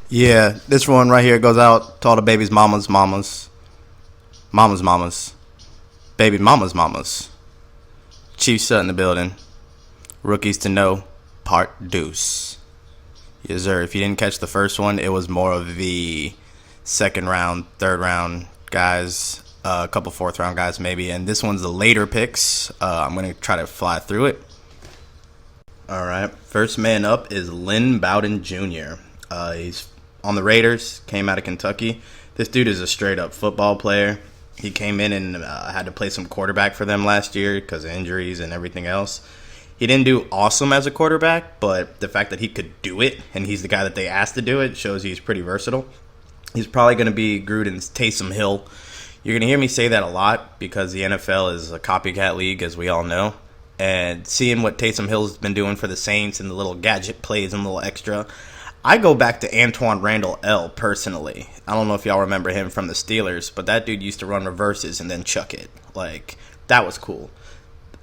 Yeah, this one right here goes out to all the babies' mamas, baby mamas. Chief Sut in the building. Rookies to know, part deuce. Yes, sir. If you didn't catch the first one, it was more of the second round, third round guys, a couple fourth round guys maybe, and this one's the later picks. I'm gonna try to fly through it. All right, first man up is Lynn Bowden Jr. He's on the Raiders, came out of Kentucky. This dude is a straight up football player. He came in and had to play some quarterback for them last year because of injuries and everything else. He didn't do awesome as a quarterback, but the fact that he could do it and he's the guy that they asked to do it shows he's pretty versatile. He's probably going to be Gruden's Taysom Hill. You're going to hear me say that a lot because the NFL is a copycat league, as we all know. And seeing what Taysom Hill's been doing for the Saints and the little gadget plays and a little extra, I go back to Antoine Randall L. personally. I don't know if y'all remember him from the Steelers, but that dude used to run reverses and then chuck it. Like, that was cool.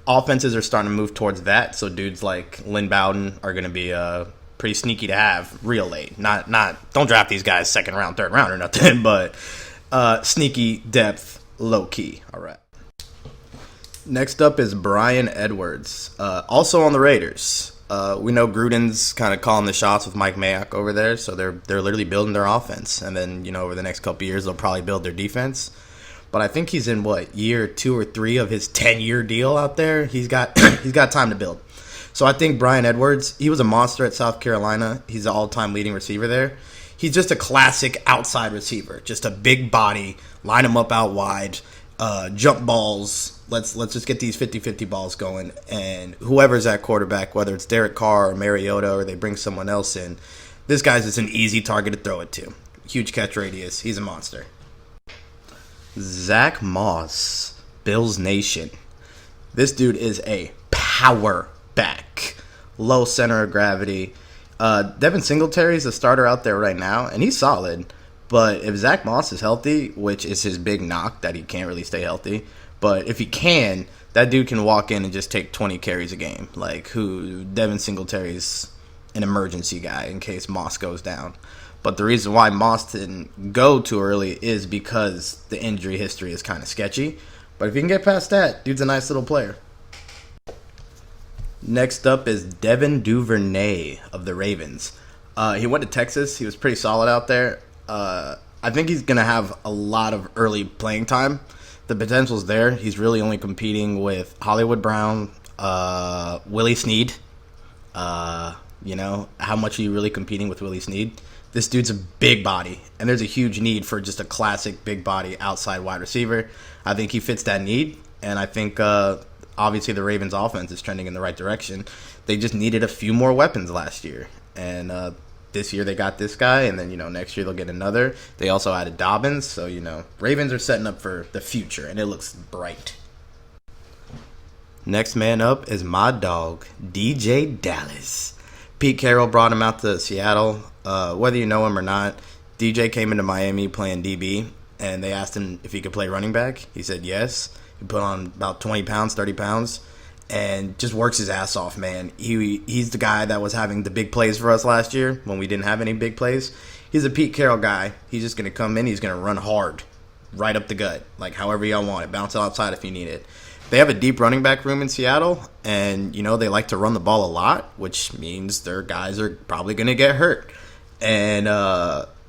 Offenses are starting to move towards that, so dudes like Lynn Bowden are going to be pretty sneaky to have real late. Not don't draft these guys second round, third round or nothing, but sneaky depth, low key. All right. Next up is Brian Edwards, also on the Raiders. We know Gruden's kind of calling the shots with Mike Mayock over there, so they're literally building their offense, and then over the next couple years they'll probably build their defense. But I think he's in year 2 or 3 of his 10-year deal out there. He's got time to build. So I think Brian Edwards, he was a monster at South Carolina. He's the all-time leading receiver there. He's just a classic outside receiver, just a big body, line him up out wide, jump balls. Let's just get these 50-50 balls going. And whoever's at quarterback, whether it's Derek Carr or Mariota or they bring someone else in, this guy's just an easy target to throw it to. Huge catch radius. He's a monster. Zach Moss, Bills Nation. This dude is a power back. Low center of gravity. Devin Singletary's a starter out there right now, and he's solid. But if Zach Moss is healthy, which is his big knock, that he can't really stay healthy, but if he can, that dude can walk in and just take 20 carries a game. Devin Singletary's an emergency guy in case Moss goes down. But the reason why Moss didn't go too early is because the injury history is kind of sketchy. But if you can get past that, dude's a nice little player. Next up is Devin Duvernay of the Ravens. He went to Texas. He was pretty solid out there. I think he's going to have a lot of early playing time. The potential's there. He's really only competing with Hollywood Brown, Willie Snead. How much are you really competing with Willie Snead? This dude's a big body, and there's a huge need for just a classic big body outside wide receiver. I think he fits that need, and I think obviously the Ravens' offense is trending in the right direction. They just needed a few more weapons last year, and this year they got this guy, and then next year they'll get another. They also added Dobbins, so Ravens are setting up for the future, and it looks bright. Next man up is my dog, DJ Dallas. Pete Carroll brought him out to Seattle. Whether you know him or not, DJ came into Miami playing DB, and they asked him if he could play running back. He said yes. He put on about 20 pounds, 30 pounds, and just works his ass off, man. He's the guy that was having the big plays for us last year when we didn't have any big plays. He's a Pete Carroll guy. He's just going to come in. He's going to run hard, right up the gut, like however y'all want it. Bounce it outside if you need it. They have a deep running back room in Seattle, and, they like to run the ball a lot, which means their guys are probably going to get hurt. And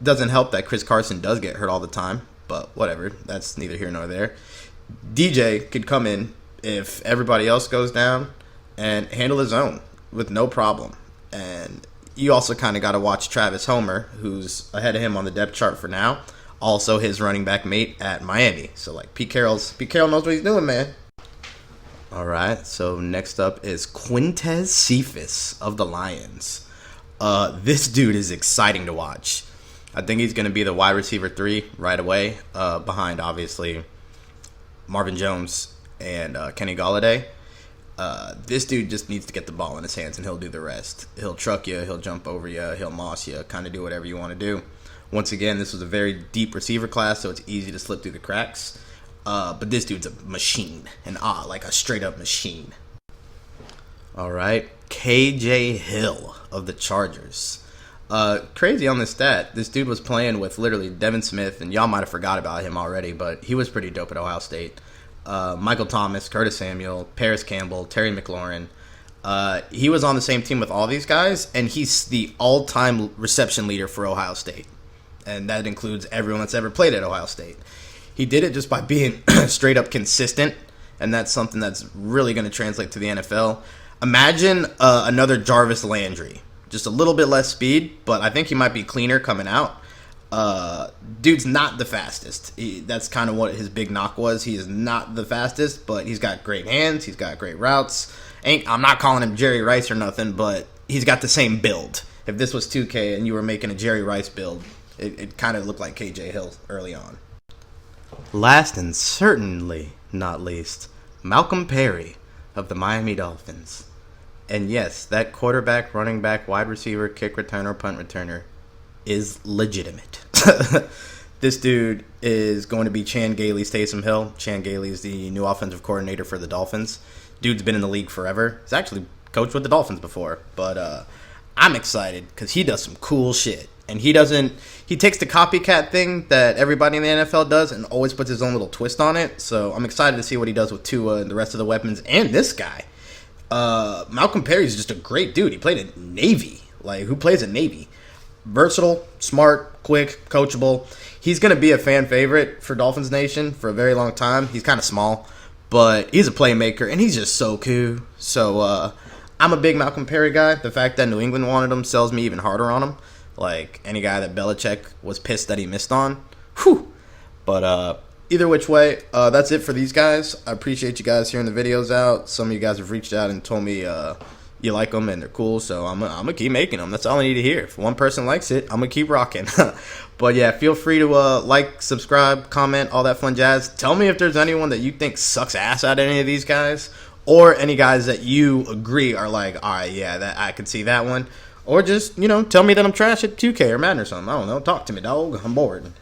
doesn't help that Chris Carson does get hurt all the time, but whatever. That's neither here nor there. DJ could come in if everybody else goes down and handle his own with no problem. And you also kind of got to watch Travis Homer, who's ahead of him on the depth chart for now. Also his running back mate at Miami. So, Pete Carroll knows what he's doing, man. All right, so next up is Quintez Cephus of the Lions. This dude is exciting to watch. I think he's going to be the wide receiver 3 right away, behind, obviously, Marvin Jones and Kenny Golladay. This dude just needs to get the ball in his hands, and he'll do the rest. He'll truck you, he'll jump over you, he'll moss you, kind of do whatever you want to do. Once again, this was a very deep receiver class, so it's easy to slip through the cracks. But this dude's a machine, like a straight-up machine. All right, KJ Hill of the Chargers. Crazy on this stat. This dude was playing with literally Devin Smith, and y'all might have forgot about him already, but he was pretty dope at Ohio State. Michael Thomas, Curtis Samuel, Paris Campbell, Terry McLaurin. He was on the same team with all these guys, and he's the all-time reception leader for Ohio State. And that includes everyone that's ever played at Ohio State. He did it just by being straight up consistent, and that's something that's really going to translate to the NFL. Imagine another Jarvis Landry. Just a little bit less speed, but I think he might be cleaner coming out. Dude's not the fastest. That's kind of what his big knock was. He is not the fastest, but he's got great hands. He's got great routes. I'm not calling him Jerry Rice or nothing, but he's got the same build. If this was 2K and you were making a Jerry Rice build, it kind of looked like KJ Hill early on. Last and certainly not least, Malcolm Perry of the Miami Dolphins. And yes, that quarterback, running back, wide receiver, kick returner, punt returner is legitimate. This dude is going to be Chan Gailey's Taysom Hill. Chan Gailey is the new offensive coordinator for the Dolphins. Dude's been in the league forever. He's actually coached with the Dolphins before. But I'm excited because he does some cool shit. And he takes the copycat thing that everybody in the NFL does and always puts his own little twist on it. So I'm excited to see what he does with Tua and the rest of the weapons and this guy. Malcolm Perry is just a great dude. He played at Navy. Like, who plays at Navy? Versatile, smart, quick, coachable. He's going to be a fan favorite for Dolphins Nation for a very long time. He's kind of small, but he's a playmaker, and he's just so cool. So, I'm a big Malcolm Perry guy. The fact that New England wanted him sells me even harder on him. Like, any guy that Belichick was pissed that he missed on. Whew. But, either which way, that's it for these guys. I appreciate you guys hearing the videos out. Some of you guys have reached out and told me you like them and they're cool, so I'm going to keep making them. That's all I need to hear. If one person likes it, I'm going to keep rocking. But yeah, feel free to like, subscribe, comment, all that fun jazz. Tell me if there's anyone that you think sucks ass at any of these guys, or any guys that you agree are like, all right, yeah, that I could see that one. Or just, tell me that I'm trash at 2K or Madden or something. I don't know. Talk to me, dog. I'm bored.